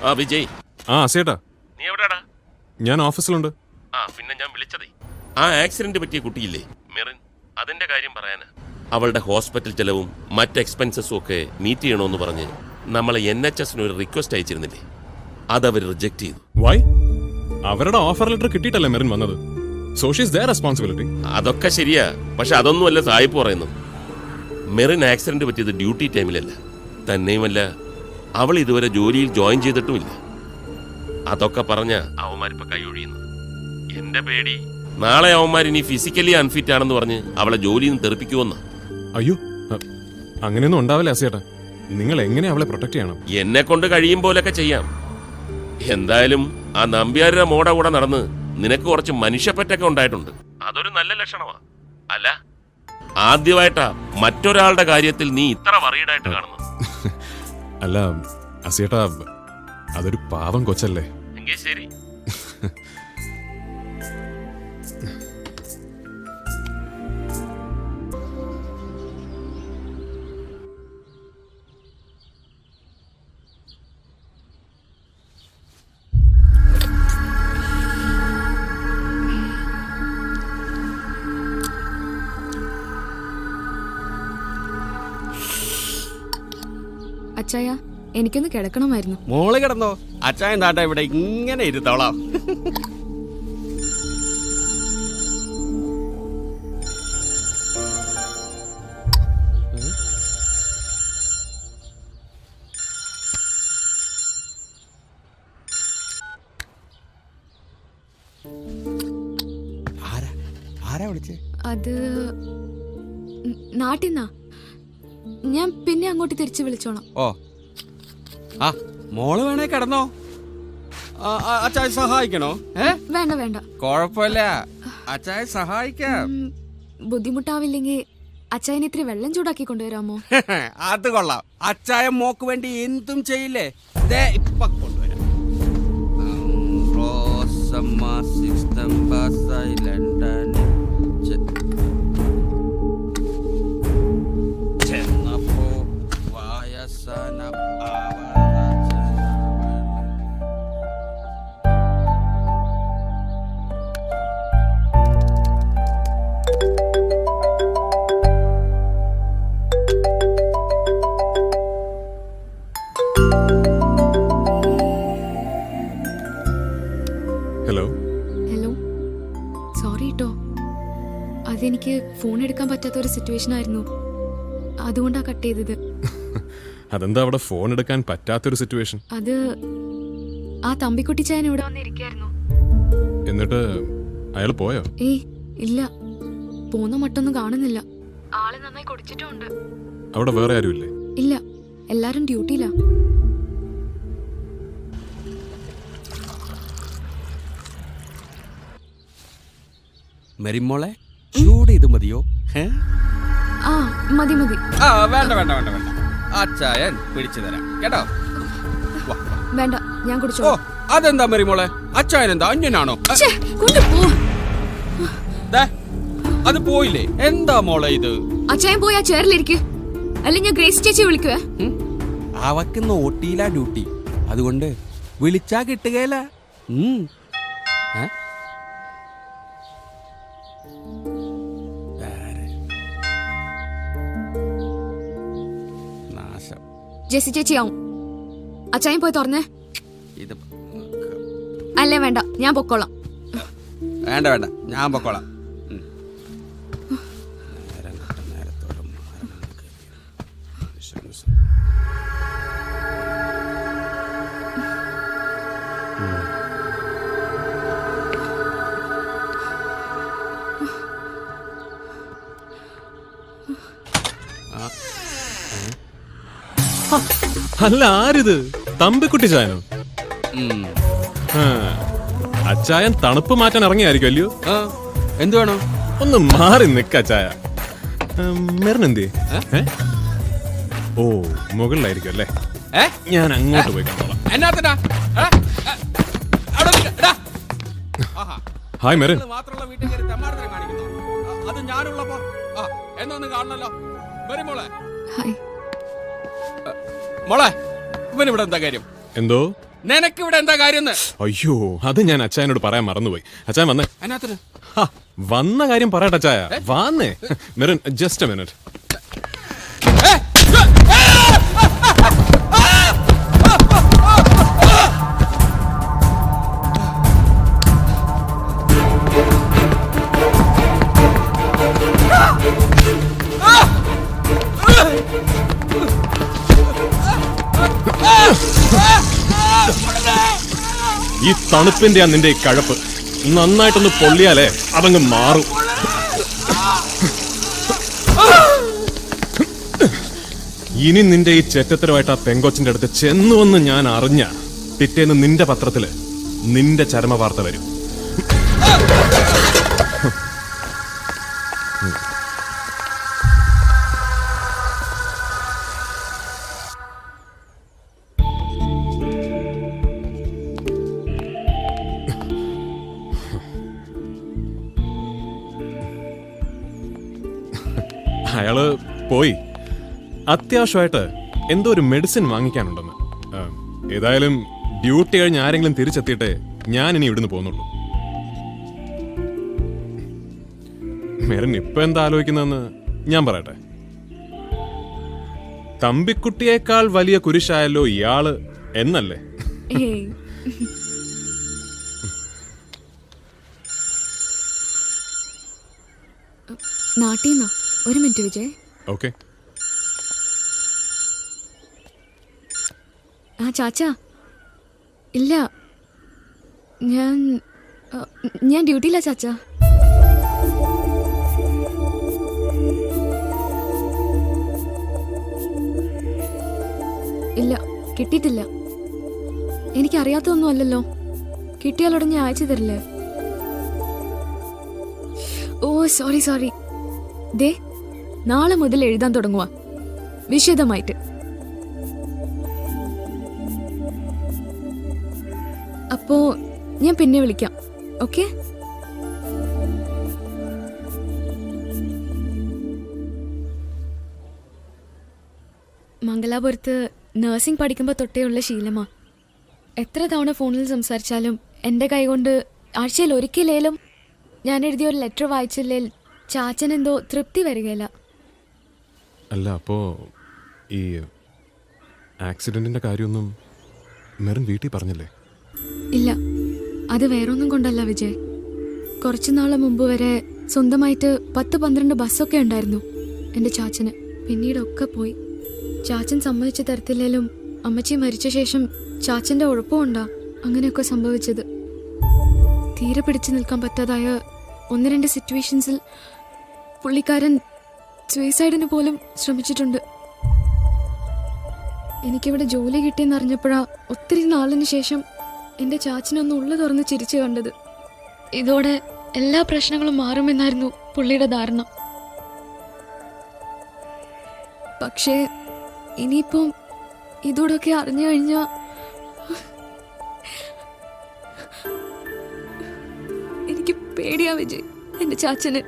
ആ വിജയ്. ആ അസേട്ടാ, നീ എവിടെടാ? ഞാൻ ഓഫീസിലുണ്ട്. പിന്നെ ഞാൻ വിളിച്ചതേ, ആ ആക്സിഡന്റ് പറ്റിയ കുട്ടിയില്ലേ മെറിൻ, അതിന്റെ കാര്യം പറയാന്. അവളുടെ ഹോസ്പിറ്റൽ ചെലവും മറ്റ് എക്സ്പെൻസസും ഒക്കെ മീറ്റ് ചെയ്യണമെന്ന് പറഞ്ഞ് നമ്മളെ NHS ഒരു റിക്വസ്റ്റ് അയച്ചിരുന്നില്ലേ, അതവർ റിജക്ട് ചെയ്തു. വൈ? അവരുടെ ഓഫർ ലെറ്റർ കിട്ടിയിട്ടല്ലേ മെറിൻ വന്നത്. So she is their responsibility. അതൊക്കെ ശരിയാ, പക്ഷെ അതൊന്നുമല്ല സായിപ്പ് പറയുന്നത്. മെറിൻ ആക്സിഡന്റ് പറ്റിയത് ഡ്യൂട്ടി ടൈമിലല്ല. തന്നെയുമല്ല, അവൾ ഇതുവരെ ജോലിയിൽ ജോയിൻ ചെയ്തിട്ടുമില്ല. അതൊക്കെ പറഞ്ഞ അവന്മാരിപ്പോ കൈയൊഴിയുന്നു. എന്റെ പേടി നാളെ അവന്മാർ ഇനി ഫിസിക്കലി അൺഫിറ്റ് ആണെന്ന് പറഞ്ഞ് അവളെ ജോലിയിൽ നിന്ന് തെറിപ്പിക്കുമെന്ന്. അയ്യോ, അങ്ങനെയൊന്നും ഉണ്ടാവില്ല അസേട്ടാ. നിങ്ങൾ എങ്ങനെ അവളെ പ്രൊട്ടക്ട് ചെയ്യണം? എന്നെ കൊണ്ട് കഴിയും പോലൊക്കെ ചെയ്യാം. എന്തായാലും ആ നമ്പ്യാരുടെ മോടെ കൂടെ നടന്ന് നിനക്ക് കുറച്ച് മനുഷ്യപ്പറ്റൊക്കെ ഉണ്ടായിട്ടുണ്ട്. അതൊരു നല്ല ലക്ഷണമാ. അല്ല, ആദ്യമായിട്ടാ മറ്റൊരാളുടെ കാര്യത്തിൽ നീ ഇത്ര വറീഡായിട്ട് കാണുന്നു. അല്ല അസേട്ടാ, അതൊരു പാവം കൊച്ചല്ലേ. എങ്കിൽ ശരി. അച്ചായ, എനിക്കൊന്ന് കിടക്കണമായിരുന്നു. മോള് കിടന്നോ? അച്ചായൻ താട്ടാ ഇവിടെ ഇങ്ങനെ ഇരുത്തോളാം. ആരാ വിളിച്ചേ? അത് നാട്ടിന്നാ. ഞാൻ പിന്നെ അങ്ങോട്ട് തിരിച്ചു വിളിച്ചോളാം. ഓ ആ, മോള് വേണേ കിടന്നോ. അച്ചായ സഹായിക്കണോ? വേണ്ട വേണ്ട, കൊഴപ്പില്ല, അച്ചായ സഹായിക്കാം. ബുദ്ധിമുട്ടാവില്ലെങ്കിൽ അച്ചായന് ഇത്തിരി വെള്ളം ചൂടാക്കി കൊണ്ടുവരാമോ? അത് കൊള്ളാം. അച്ചായ മോക്ക് വേണ്ടി എന്തും ചെയ്യില്ലേ. ഇപ്പൊ കൊണ്ടുവരാം. ഹലോ ഹലോ, സോറി കേട്ടോ. അതെനിക്ക് ഫോൺ എടുക്കാൻ പറ്റാത്ത ഒരു സിറ്റുവേഷൻ ആയിരുന്നു, അതുകൊണ്ടാ കട്ട് ചെയ്തത്. അതെന്താ അവിടെ ഫോൺ എടുക്കാൻ പറ്റാത്തൊരു സിറ്റുവേഷൻ? അത് ആ തമ്പിക്കുട്ടി ചായൻ ഇവിടെ വന്നിരിക്കായിരുന്നു. എന്നിട്ട് അയാൾ പോയോ? ഏയ് ഇല്ല, പോന്ന മട്ടൊന്നും കാണുന്നില്ല. ആള് നന്നായി കുടിച്ചിട്ടുണ്ട്. അവിടെ വേറെ ആരുമില്ലേ? ഇല്ല, എല്ലാരും ഡ്യൂട്ടിയിലാ. മെറിമോളെ, ചൂട് ഇത് മതിയോ? ആ മതി മതി. വേണ്ട വേണ്ട വേണ്ട വേണ്ട, അച്ചായൻ പിടിച്ചു തരാം കേട്ടോ. വേണ്ട, ഞാൻ കുടിച്ചോ. ഓ അതെന്താ മെറിമോളെ, അച്ചായൻ എന്താ അന്യനാണോ? അത് പോയില്ലേ? എന്താ മോളെ ഇത്? അച്ചായൻ പോയി ആ ചെയറിലിരിക്ക്, അല്ലെങ്കിൽ ഞാൻ ഗ്രേസ് ചേച്ചി വിളിക്കുവേ. അവക്ക് നോട്ടിയില്ല ഡ്യൂട്ടി, അതുകൊണ്ട് വിളിച്ചാ കിട്ടുകയില്ല. ജെസി ചേച്ചി ആവും. അച്ചായൻ പോയി തുറന്നേ. ഇത് അല്ലേ വേണ്ട, ഞാൻ പൊക്കോളാം. വേണ്ട വേണ്ട, ഞാൻ പൊക്കോളാം. അല്ല, ആരിത്? തമ്പിക്കുട്ടി ചായനോ? അച്ചായൻ തണുപ്പ് മാറ്റാൻ ഇറങ്ങിയായിരിക്കും അല്ലയോ? എന്ത് വേണോ? ഒന്ന് മാറി നിക്ക അച്ചായ. മെറിനെന്തേ? ഓ മുകളിലായിരിക്കും അല്ലേ? ഞാൻ അങ്ങോട്ട് പോയി കണ്ടോളാം. ഹായ് മെറിൻ. മാത്രമുള്ള വീട്ടിൽ കയറി തെമ്മാടത്തിനെ കാണിക്കുന്നു. അത് ഞാനുള്ളപ്പോ എന്നൊന്ന് കാണണല്ലോ. ഹായ് മോളെ, ഇവനിവിടെ എന്താ കാര്യം? എന്തോ നിനക്കിവിടെ എന്താ കാര്യം? അയ്യോ, അത് ഞാൻ അച്ചായനോട് പറയാൻ മറന്നുപോയി. അച്ചായൻ വന്നേ. അതിനകത്തിന് ഹാ, വന്ന കാര്യം പറയട്ടെ അച്ചായ. വന്നേ. Merin, just A minute. ഈ തണുപ്പിന്റെ നിന്റെ ഈ കഴപ്പ് നന്നായിട്ടൊന്ന് പൊള്ളിയാലേ അതങ്ങ് മാറും. ഇനി നിന്റെ ഈ ചെറ്റത്തരമായിട്ട് ആ പെങ്കൊച്ചിന്റെ അടുത്ത് ചെന്നുവെന്ന് ഞാൻ അറിഞ്ഞ പിറ്റേന്ന് നിന്റെ പത്രത്തില് നിന്റെ ചരമ വാർത്ത വരും. അയാള് പോയി. അത്യാവശ്യമായിട്ട് എന്തോ ഒരു മെഡിസിൻ വാങ്ങിക്കാനുണ്ടെന്ന്. ഏതായാലും ഡ്യൂട്ടി കഴിഞ്ഞ് ആരെങ്കിലും തിരിച്ചെത്തിയിട്ടേ ഞാൻ ഇനി ഇവിടുന്ന് പോകുന്നുള്ളൂ. മെറിൻ ഇപ്പൊ എന്താ ആലോചിക്കുന്നതെന്ന് ഞാൻ പറയട്ടെ. തമ്പിക്കുട്ടിയേക്കാൾ വലിയ കുരിശായല്ലോ ഇയാള് എന്നല്ലേ? ഏയ്, നാട്ടീന്നോ? ഒരു മിനിറ്റ് വിജയ്. ഓക്കെ. ആ ചാച്ച, ഇല്ല, ഞാൻ ഡ്യൂട്ടിയില്ല ചാച്ച. ഇല്ല, കിട്ടിയിട്ടില്ല. എനിക്കറിയാത്തൊന്നും അല്ലല്ലോ. കിട്ടിയാലുടനെ ഞാൻ അയച്ചു തരില്ലേ? ഓ സോറി. ദേ, നാളെ മുതൽ എഴുതാൻ തുടങ്ങുക വിശദമായിട്ട്. അപ്പോ ഞാൻ പിന്നെ വിളിക്കാം. ഓക്കെ? മംഗലാപുരത്ത് നഴ്സിംഗ് പഠിക്കുമ്പോൾ തൊട്ടേയുള്ള ശീലമാ. എത്ര തവണ ഫോണിൽ സംസാരിച്ചാലും എൻ്റെ കൈകൊണ്ട് ആഴ്ചയിൽ ഒരിക്കലേലും ഞാൻ എഴുതിയ ഒരു ലെറ്റർ വായിച്ചില്ലേൽ ചാച്ചൻ എന്തോ തൃപ്തി വരികയില്ല. അല്ല, അപ്പോ ഈ ആക്സിഡന്റിന്റെ കാര്യമൊന്നും മെറിൻ വീട്ടിൽ പറഞ്ഞില്ലേ? ഇല്ല, അത് വേറൊന്നും കൊണ്ടല്ല വിജയ്. കുറച്ചു നാളെ മുമ്പ് വരെ സ്വന്തമായിട്ട് 10-12 ബസ്സൊക്കെ ഉണ്ടായിരുന്നു എൻ്റെ ചാച്ചന്. പിന്നീടൊക്കെ പോയി. ചാച്ചൻ സമ്മതിച്ചു തരത്തില്ലേലും അമ്മച്ചി മരിച്ച ശേഷം ചാച്ചൻ്റെ ഉഴപ്പമുണ്ടാ അങ്ങനെയൊക്കെ സംഭവിച്ചത്. തീരെ പിടിച്ചു നിൽക്കാൻ പറ്റാതായ 1-2 സിറ്റുവേഷൻസിൽ പുള്ളിക്കാരൻ സൂയിസൈഡിന് പോലും ശ്രമിച്ചിട്ടുണ്ട്. എനിക്കിവിടെ ജോലി കിട്ടിയെന്ന് അറിഞ്ഞപ്പോഴാ ഒത്തിരി നാളിന് ശേഷം എൻ്റെ ചാച്ചനൊന്ന് ഉള്ളു തുറന്ന് ചിരിച്ചു കണ്ടത്. ഇതോടെ എല്ലാ പ്രശ്നങ്ങളും മാറുമെന്നായിരുന്നു പുള്ളിയുടെ ധാരണ. പക്ഷേ ഇനിയിപ്പം ഇതോടൊക്കെ അറിഞ്ഞു കഴിഞ്ഞാ എനിക്ക് പേടിയാ വിജയ്, എൻ്റെ ചാച്ചന്.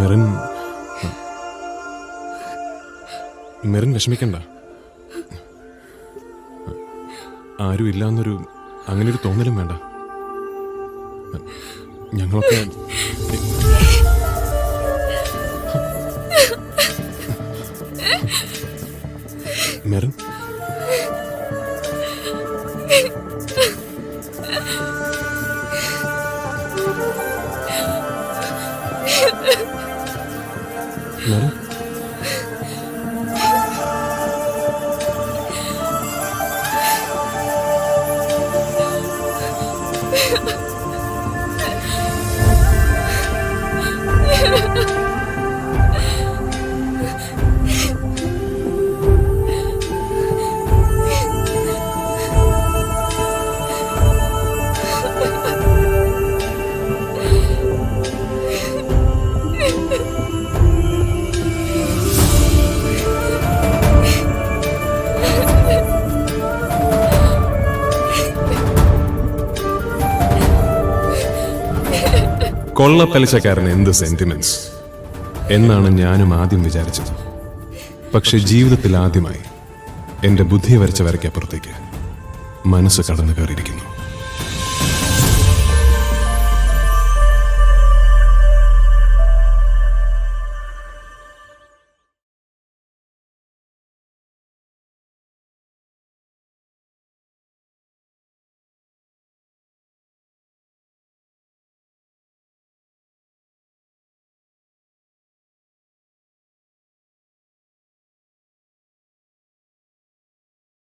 മെറിൻ, മെറിൻ വിഷമിക്കണ്ട. ആരും ഇല്ലാന്നൊരു അങ്ങനൊരു തോന്നലും വേണ്ട. ഞങ്ങളൊക്കെ മെറിൻ, മെറിൻ, കൊള്ളപ്പലിശക്കാരന് എന്ത് സെന്റിമെന്റ്സ് എന്നാണ് ഞാനും ആദ്യം വിചാരിച്ചത്. പക്ഷെ ജീവിതത്തിൽ ആദ്യമായി എന്റെ ബുദ്ധി വരച്ച വരയ്ക്കപ്പുറത്തേക്ക് മനസ്സ് കടന്നു കയറിയിരിക്കുന്നു.